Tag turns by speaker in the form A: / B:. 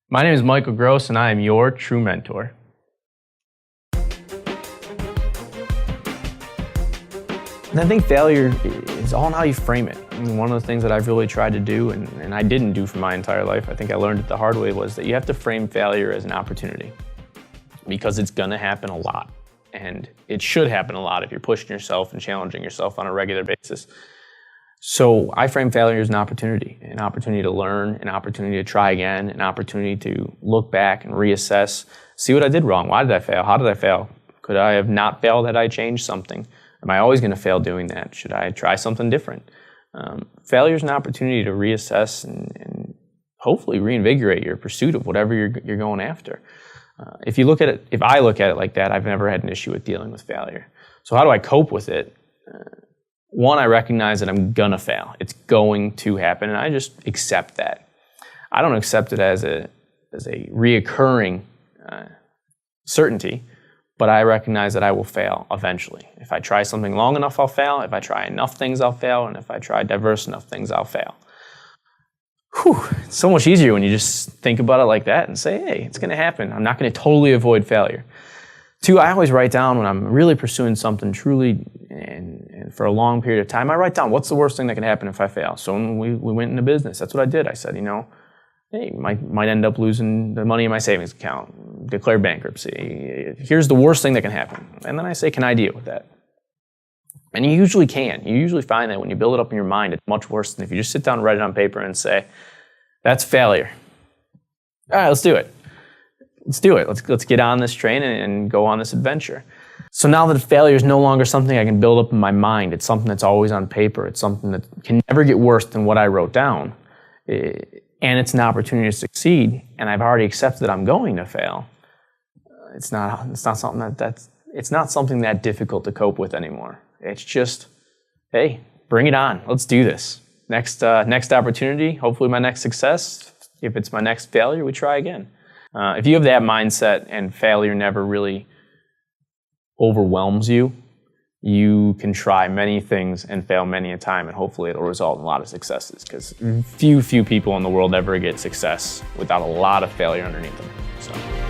A: My name is Michael Gross, and I am your true mentor. And I think failure is all in how you frame it. I mean, one of the things that I've really tried to do, and I didn't do for my entire life, I think I learned it the hard way, was that you have to frame failure as an opportunity. Because it's gonna happen a lot. And it should happen a lot if you're pushing yourself and challenging yourself on a regular basis. So I frame failure as an opportunity to learn, an opportunity to try again, an opportunity to look back and reassess, see what I did wrong. Why did I fail? How did I fail? Could I have not failed had I changed something? Am I always going to fail doing that? Should I try something different? Failure is an opportunity to reassess and hopefully reinvigorate your pursuit of whatever you're going after. If I look at it like that, I've never had an issue with dealing with failure. So how do I cope with it? One, I recognize that I'm gonna fail. It's going to happen, and I just accept that. I don't accept it as a reoccurring certainty, but I recognize that I will fail eventually. If I try something long enough, I'll fail. If I try enough things, I'll fail. And if I try diverse enough things, I'll fail. Whew, it's so much easier when you just think about it like that and say, hey, it's gonna happen. I'm not gonna totally avoid failure. Two, I always write down when I'm really pursuing something truly and for a long period of time, I write down what's the worst thing that can happen if I fail. So when we went into business, that's what I did. I said, hey, might end up losing the money in my savings account, declare bankruptcy. Here's the worst thing that can happen. And then I say, can I deal with that? And you usually can. You usually find that when you build it up in your mind, it's much worse than if you just sit down and write it on paper and say, that's failure. All right, let's do it. Let's do it. Let's get on this train and go on this adventure. So now that failure is no longer something I can build up in my mind, it's something that's always on paper. It's something that can never get worse than what I wrote down. And it's an opportunity to succeed, and I've already accepted that I'm going to fail. It's not something it's not something that difficult to cope with anymore. It's just, hey, bring it on. Let's do this. Next opportunity, hopefully my next success. If it's my next failure, we try again. If you have that mindset and failure never really overwhelms you, you can try many things and fail many a time, and hopefully it'll result in a lot of successes, because few people in the world ever get success without a lot of failure underneath them. So.